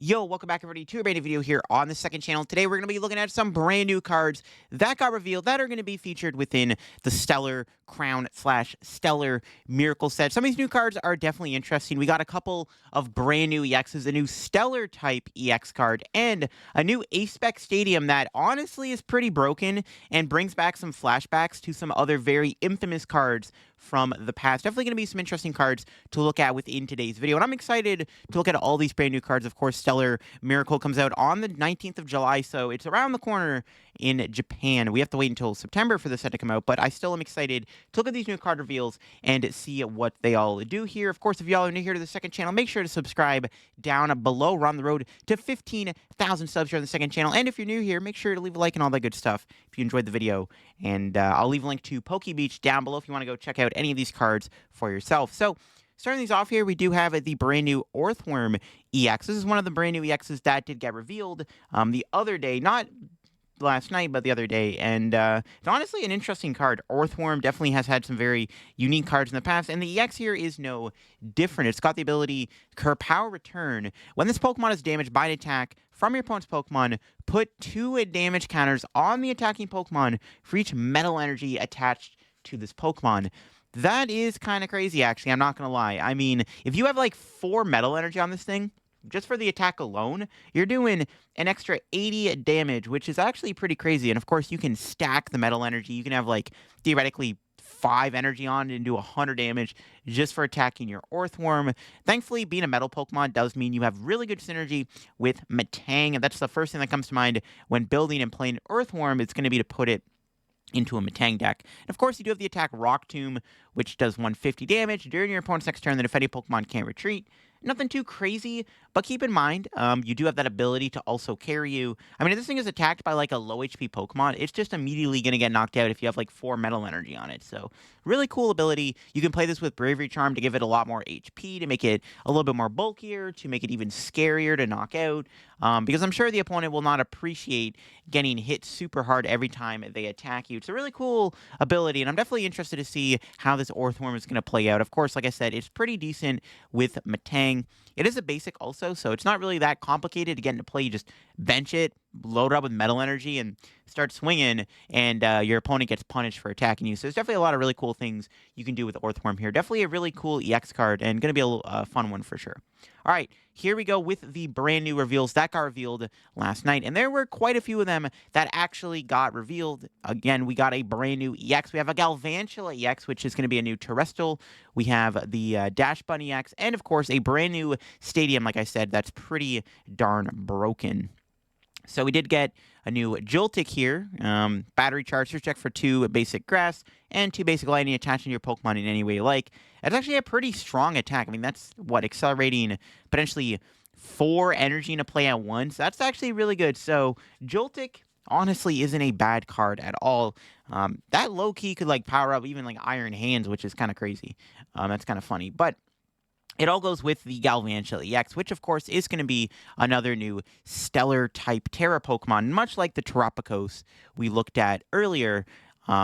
Yo, welcome back everybody to a brand new video here on the second channel. Today we're going to be looking at some brand new cards that got revealed that are going to be featured within the Stellar Crown slash Stellar Miracle set. Some of these new cards are definitely interesting. We got a couple of brand new EXs, a new Stellar type EX card, and a new ACE SPEC Stadium that honestly is pretty broken and brings back some flashbacks to some other very infamous cards from the past. Definitely going to be some interesting cards to look at within today's video. And I'm excited to look at all these brand new cards. Of course, Stellar Miracle comes out on the 19th of July, so it's around the corner in Japan. We have to wait until September for this set to come out, but I still am excited to look at these new card reveals and see what they all do here. Of course, if y'all are new here to the second channel, make sure to subscribe down below. We're on the road to 15,000 subs here on the second channel. And if you're new here, make sure to leave a like and all that good stuff if you enjoyed the video. And I'll leave a link to Poke Beach down below if you want to go check out any of these cards for yourself. So, starting these off here, we do have the brand new Orthworm EX. This is one of the brand new EXs that did get revealed the other day, not last night, but the other day. And it's honestly an interesting card. Orthworm definitely has had some very unique cards in the past, and the EX here is no different. It's got the ability Power Return. When this Pokemon is damaged by an attack from your opponent's Pokemon, put 2 damage counters on the attacking Pokemon for each metal energy attached to this Pokemon. That is kind of crazy, actually. I'm not going to lie. I mean, if you have like 4 metal energy on this thing, just for the attack alone, you're doing an extra 80 damage, which is actually pretty crazy. And of course, you can stack the metal energy. You can have like theoretically 5 energy on it and do 100 damage just for attacking your Orthworm. Thankfully, being a metal Pokemon does mean you have really good synergy with Metang. And that's the first thing that comes to mind when building and playing Orthworm. It's going to be to put it into a Metang deck. And of course, you do have the attack Rock Tomb, which does 150 damage during your opponent's next turn. The defending Pokemon can't retreat. Nothing too crazy, but keep in mind, you do have that ability to also carry you. I mean, if this thing is attacked by like a low HP Pokemon, it's just immediately going to get knocked out if you have like 4 metal energy on it. So really cool ability. You can play this with Bravery Charm to give it a lot more HP, to make it a little bit more bulkier, to make it even scarier to knock out. Because I'm sure the opponent will not appreciate getting hit super hard every time they attack you. It's a really cool ability, and I'm definitely interested to see how this Orthworm is going to play out. Of course, like I said, it's pretty decent with Metang. It is a basic also, so it's not really that complicated to get into play. You just bench it, load it up with metal energy, and start swinging, and your opponent gets punished for attacking you. So there's definitely a lot of really cool things you can do with Orthworm here. Definitely a really cool EX card, and going to be a fun one for sure. All right, here we go with the brand new reveals that got revealed last night, and there were quite a few of them that actually got revealed. Again, we got a brand new EX. We have a Galvantula EX, which is going to be a new terrestrial. We have the Dashbun EX, and of course, a brand new Stadium, like I said, that's pretty darn broken. So we did get a new Joltik here, battery charge, search check for 2 basic grass and 2 basic lightning attaching your Pokemon in any way you like. It's actually a pretty strong attack. I mean, that's what, accelerating potentially 4 energy into play at once. That's actually really good. So Joltik honestly isn't a bad card at all. That low key could like power up even like Iron Hands, which is kind of crazy. That's kind of funny, but it all goes with the Galvantula EX, which of course is going to be another new Stellar-type Terra Pokemon, much like the Terapagos we looked at earlier.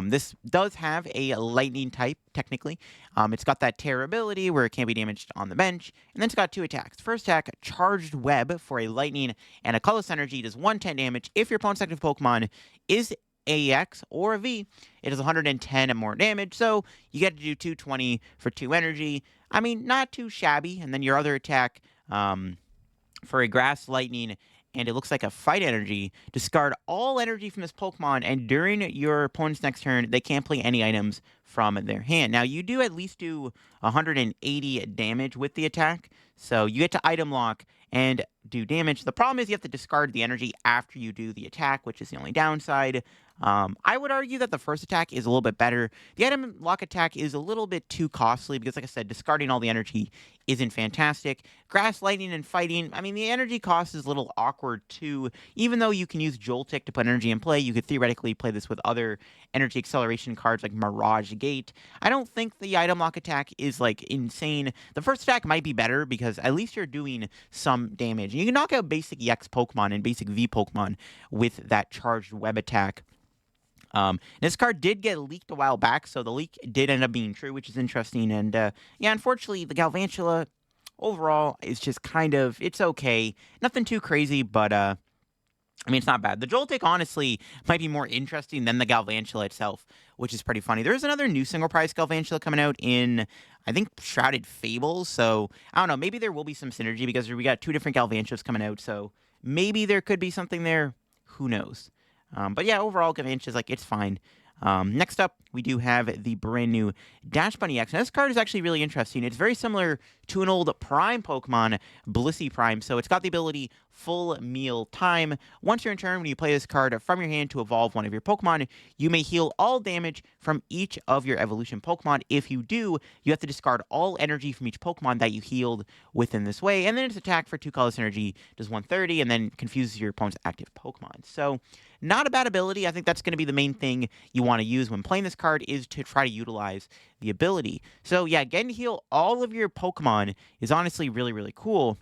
This does have a Lightning type, technically. It's got that Terra ability where it can't be damaged on the bench, and then it's got 2 attacks. First attack, Charged Web for a Lightning and a Colorless Energy, does 110 damage. If your opponent's active Pokemon is AX or a V, it does 110 and more damage, so you get to do 220 for 2 energy. I mean, not too shabby. And then your other attack for a Grass Lightning, and it looks like a Fight Energy. Discard all energy from this Pokemon, and during your opponent's next turn, they can't play any items from their hand. Now, you do at least do 180 damage with the attack, so you get to item lock and do damage. The problem is you have to discard the energy after you do the attack, which is the only downside. I would argue that the first attack is a little bit better. The item lock attack is a little bit too costly because, like I said, discarding all the energy isn't fantastic. Grass, Lightning, and Fighting, I mean, the energy cost is a little awkward too. Even though you can use Joltik to put energy in play, you could theoretically play this with other energy acceleration cards like Mirage Gate. I don't think the item lock attack is like insane. The first attack might be better because at least you're doing some damage. And you can knock out basic EX Pokemon and basic V Pokemon with that Charged Web attack. This card did get leaked a while back, so the leak did end up being true, which is interesting. And yeah, unfortunately, the Galvantula overall, it's just kind of, it's okay. Nothing too crazy, but I mean, it's not bad. The Joltik, honestly, might be more interesting than the Galvantula itself, which is pretty funny. There is another new single prize Galvantula coming out in, I think, Shrouded Fables. So, I don't know. Maybe there will be some synergy because we got two different Galvantulas coming out. So, maybe there could be something there. Who knows? But yeah, overall, Galvantula's like, it's fine. Next up, we do have the brand new Dashbun EX. Now, this card is actually really interesting. It's very similar to an old Prime Pokemon, Lacy Prime. So it's got the ability Full Meal Time. Once you're in turn, when you play this card from your hand to evolve one of your Pokemon, you may heal all damage from each of your evolution Pokemon. If you do, you have to discard all energy from each Pokemon that you healed within this way. And then its attack for 2 colorless energy does 130 and then confuses your opponent's active Pokemon. So not a bad ability. I think that's going to be the main thing you want to use when playing this card is to try to utilize the ability. So yeah, getting to heal all of your Pokemon is honestly really, really cool.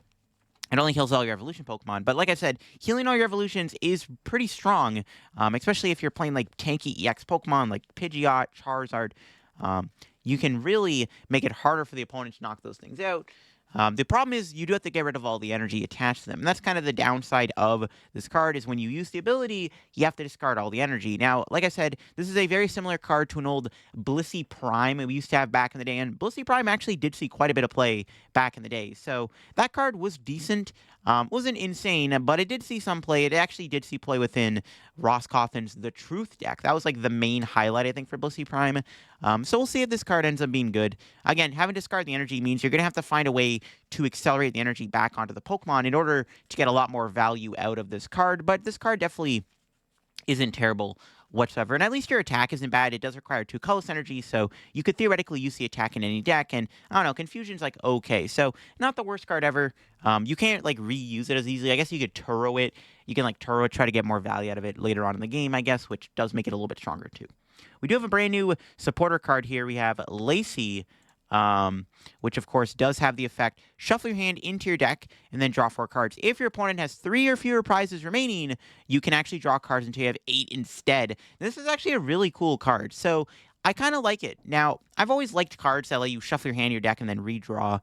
It only heals all your evolution Pokemon. But like I said, healing all your evolutions is pretty strong, especially if you're playing like tanky EX Pokemon like Pidgeot, Charizard. You can really make it harder for the opponent to knock those things out. The problem is you do have to get rid of all the energy attached to them. And that's kind of the downside of this card is when you use the ability, you have to discard all the energy. Now, like I said, this is a very similar card to an old Lacy Prime we used to have back in the day. And Lacy Prime actually did see quite a bit of play back in the day. So that card was decent. Wasn't insane, but it did see some play. It actually did see play within Ross Cawthon's The Truth deck. That was like the main highlight, I think, for Lacy Prime. So we'll see if this card ends up being good. Again, having to discard the energy means you're going to have to find a way to accelerate the energy back onto the Pokemon in order to get a lot more value out of this card. But this card definitely isn't terrible whatsoever. And at least your attack isn't bad. It does require 2 colorless energy, so you could theoretically use the attack in any deck. And I don't know, Confusion's like okay. So not the worst card ever. You can't like reuse it as easily. I guess you could Turo it. You can like Turo it, try to get more value out of it later on in the game, I guess, which does make it a little bit stronger too. We do have a brand new supporter card here. We have Lacy, which of course does have the effect, shuffle your hand into your deck and then draw 4 cards. If your opponent has 3 or fewer prizes remaining, you can actually draw cards until you have 8 instead. This is actually a really cool card, so I kind of like it. Now, I've always liked cards that let you shuffle your hand in your deck and then redraw.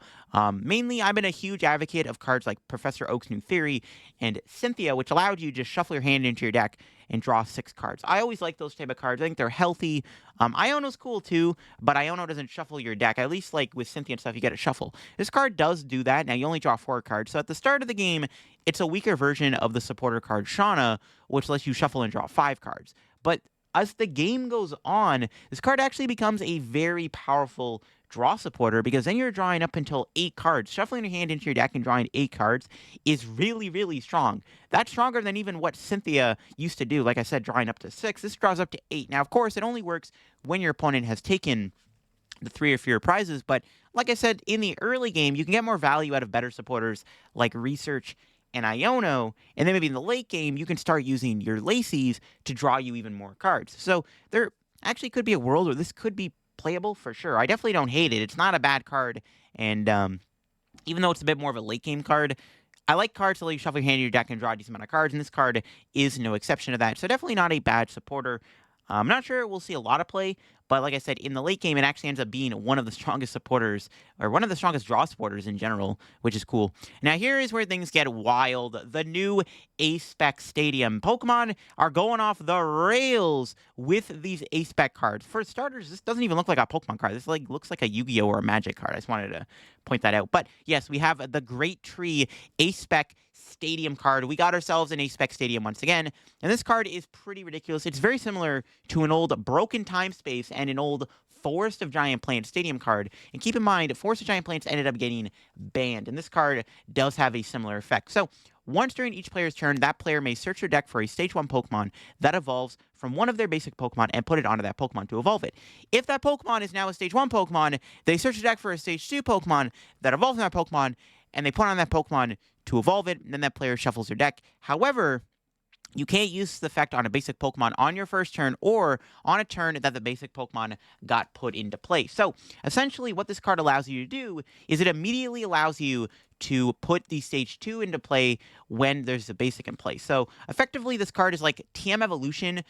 Mainly, I've been a huge advocate of cards like Professor Oak's New Theory and Cynthia, which allowed you to just shuffle your hand into your deck and draw 6 cards. I always like those type of cards. I think they're healthy. Iono's cool too, but Iono doesn't shuffle your deck. At least like with Cynthia and stuff, you get to shuffle. This card does do that. Now, you only draw 4 cards. So at the start of the game, it's a weaker version of the supporter card Shauna, which lets you shuffle and draw 5 cards. But as the game goes on, this card actually becomes a very powerful draw supporter because then you're drawing up until 8 cards. Shuffling your hand into your deck and drawing 8 cards is really, really strong. That's stronger than even what Cynthia used to do. Like I said, drawing up to 6. This draws up to 8. Now, of course, it only works when your opponent has taken the 3 or fewer prizes, but like I said, in the early game, you can get more value out of better supporters like Research and Iono, and then maybe in the late game, you can start using your Lacy's to draw you even more cards. So there actually could be a world where this could be playable for sure. I definitely don't hate it. It's not a bad card, and even though it's a bit more of a late game card, I like cards that let you shuffle your hand in your deck and draw a decent amount of cards, and this card is no exception to that. So definitely not a bad supporter. I'm not sure we'll see a lot of play, but like I said, in the late game, it actually ends up being one of the strongest supporters, or one of the strongest draw supporters in general, which is cool. Now, here is where things get wild. The new ACE SPEC Stadium. Pokemon are going off the rails with these ACE SPEC cards. For starters, this doesn't even look like a Pokemon card. This like looks like a Yu-Gi-Oh! Or a Magic card. I just wanted to point that out. But yes, we have the Great Tree ACE SPEC Stadium card. We got ourselves an ACE SPEC Stadium once again, and this card is pretty ridiculous. It's very similar to an old Broken Time Space and an old Forest of Giant Plants Stadium card. And keep in mind, Forest of Giant Plants ended up getting banned, and this card does have a similar effect. So once during each player's turn, that player may search their deck for a Stage 1 Pokemon that evolves from one of their basic Pokemon and put it onto that Pokemon to evolve it. If that Pokemon is now a Stage 1 Pokemon, they search the deck for a Stage 2 Pokemon that evolves from that Pokemon, and they put on that Pokemon to evolve it, and then that player shuffles their deck. However, you can't use the effect on a basic Pokemon on your first turn or on a turn that the basic Pokemon got put into play. So, essentially, what this card allows you to do is it immediately allows you to put the Stage 2 into play when there's a basic in play. So, effectively, this card is like TM Evolution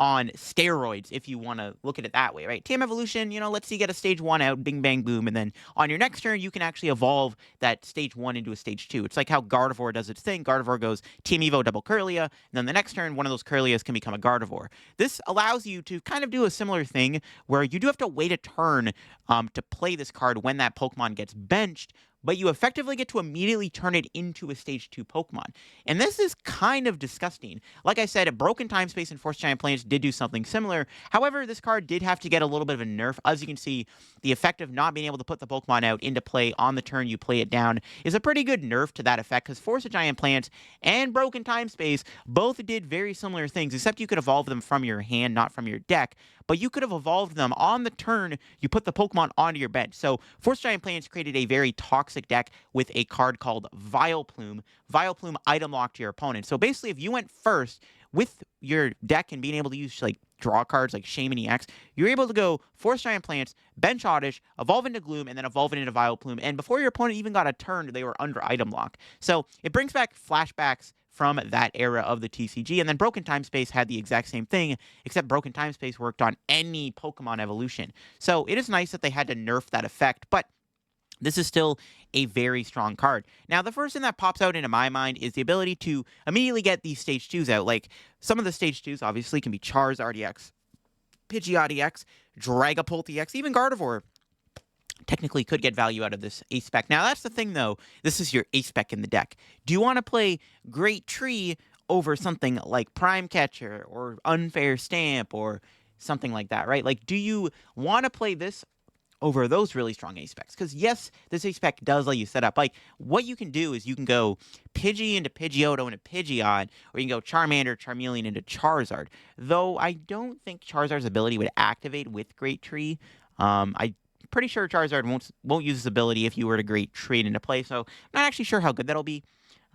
on steroids, if you want to look at it that way, right? TM evolution, let's see, you get a stage 1 out, bing, bang, boom, and then on your next turn, you can actually evolve that stage 1 into a stage 2. It's like how Gardevoir does its thing. Gardevoir goes TM Evo double Curlia, and then the next turn, one of those Curlias can become a Gardevoir. This allows you to kind of do a similar thing where you do have to wait a turn to play this card when that Pokemon gets benched, but you effectively get to immediately turn it into a stage 2 Pokemon. And this is kind of disgusting. Like I said, Broken Time Space and Force Giant Plants did do something similar. However, this card did have to get a little bit of a nerf. As you can see, the effect of not being able to put the Pokemon out into play on the turn you play it down is a pretty good nerf to that effect, because Force Giant Plants and Broken Time Space both did very similar things, except you could evolve them from your hand, not from your deck. But you could have evolved them on the turn you put the Pokemon onto your bench. So Force Giant Plants created a very toxic deck with a card called Vileplume. Vileplume item locked your opponent. So basically, if you went first with your deck and being able to use like draw cards like Shaman EX, you're able to go Force Giant Plants, bench Oddish, evolve into Gloom, and then evolve it into Vileplume. And before your opponent even got a turn, they were under item lock. So it brings back flashbacks from that era of the TCG. And then Broken Time Space had the exact same thing, except Broken Time Space worked on any Pokemon evolution. So it is nice that they had to nerf that effect, but this is still a very strong card. Now, the first thing that pops out into my mind is the ability to immediately get these Stage 2s out. Like, some of the Stage 2s obviously can be Charizard EX, Pidgeot EX, Dragapult EX, even Gardevoir technically could get value out of this Ace Spec. Now, that's the thing, though. This is your Ace Spec in the deck. Do you want to play Great Tree over something like Prime Catcher or Unfair Stamp or something like that, right? Like, do you want to play this over those really strong Ace Specs? Because, yes, this Ace Spec does let you set up. Like, what you can do is you can go Pidgey into Pidgeotto into Pidgeot, or you can go Charmander, Charmeleon into Charizard. Though I don't think Charizard's ability would activate with Great Tree. I'm pretty sure Charizard won't use this ability if you were to Great Tree it into play, so I'm not actually sure how good that'll be.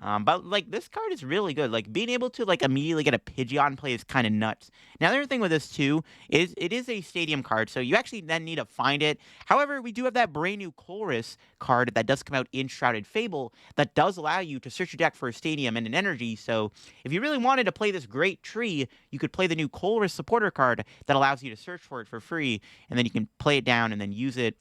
But, like, this card is really good. Like, being able to, like, immediately get a Pidgeot in play is kind of nuts. Now, the other thing with this, too, is it is a Stadium card, so you actually then need to find it. However, we do have that brand new Chorus card that does come out in Shrouded Fable that does allow you to search your deck for a Stadium and an Energy, so if you really wanted to play this Great Tree, you could play the new Chorus Supporter card that allows you to search for it for free, and then you can play it down and then use it.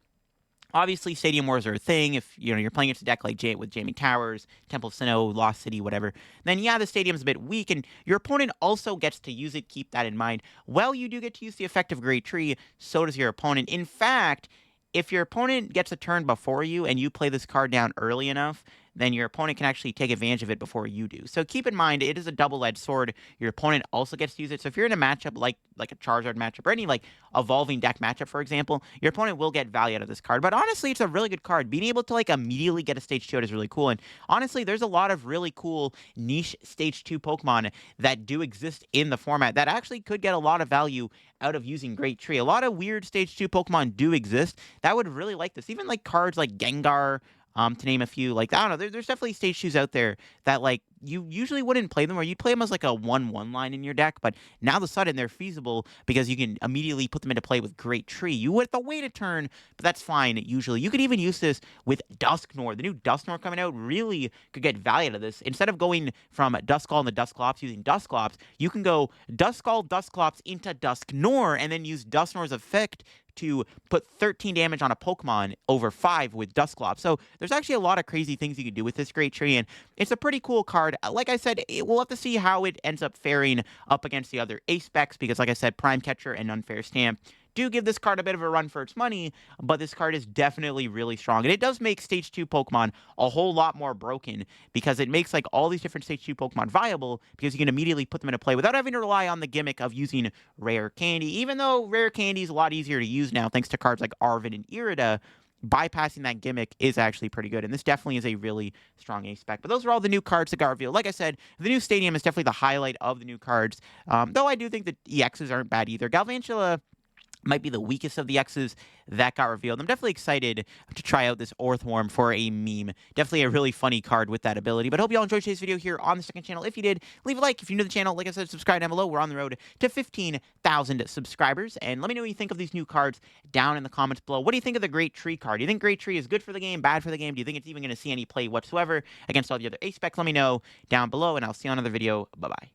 Obviously, Stadium Wars are a thing. If you're playing against a deck like with Jamie Towers, Temple of Sinnoh, Lost City, whatever, then yeah, the Stadium's a bit weak, and your opponent also gets to use it. Keep that in mind. Well, you do get to use the effect of Great Tree, so does your opponent. In fact, if your opponent gets a turn before you and you play this card down early enough, then your opponent can actually take advantage of it before you do. So keep in mind, it is a double-edged sword. Your opponent also gets to use it. So if you're in a matchup like a Charizard matchup or any like evolving deck matchup, for example, your opponent will get value out of this card. But honestly, it's a really good card. Being able to like immediately get a Stage 2 out is really cool. And honestly, there's a lot of really cool niche Stage 2 Pokemon that do exist in the format that actually could get a lot of value out of using Great Tree. A lot of weird Stage 2 Pokemon do exist that would really like this. Even like cards like Gengar, to name a few. Like, I don't know, there's definitely Stage 2s out there that, like, you usually wouldn't play them, or you'd play them as, like, a 1/1 line in your deck, but now all of a sudden they're feasible because you can immediately put them into play with Great Tree. You would have to wait a turn, but that's fine, usually. You could even use this with Dusknoir. The new Dusknoir coming out really could get value out of this. Instead of going from Duskull into Dusclops using Dusclops, you can go Duskull, Dusclops into Dusknoir, and then use Dusknoir's effect to put 13 damage on a Pokemon over 5 with Dusclops. So there's actually a lot of crazy things you can do with this Great Tree, and it's a pretty cool card. Like I said, we'll have to see how it ends up faring up against the other Ace Specs, because like I said, Prime Catcher and Unfair Stamp do give this card a bit of a run for its money, but this card is definitely really strong. And it does make Stage 2 Pokemon a whole lot more broken, because it makes like all these different Stage 2 Pokemon viable, because you can immediately put them into play without having to rely on the gimmick of using Rare Candy. Even though Rare Candy is a lot easier to use now thanks to cards like Arvid and Irida, bypassing that gimmick is actually pretty good, and this definitely is a really strong Ace Spec. But those are all the new cards that got revealed. Like I said, the new Stadium is definitely the highlight of the new cards, though I do think that EXs aren't bad either. Galvantula might be the weakest of the X's that got revealed. I'm definitely excited to try out this Orthworm for a meme. Definitely a really funny card with that ability. But I hope you all enjoyed today's video here on the second channel. If you did, leave a like. If you're new to the channel, like I said, subscribe down below. We're on the road to 15,000 subscribers. And let me know what you think of these new cards down in the comments below. What do you think of the Great Tree card? Do you think Great Tree is good for the game, bad for the game? Do you think it's even going to see any play whatsoever against all the other Ace Specs? Let me know down below, and I'll see you on another video. Bye-bye.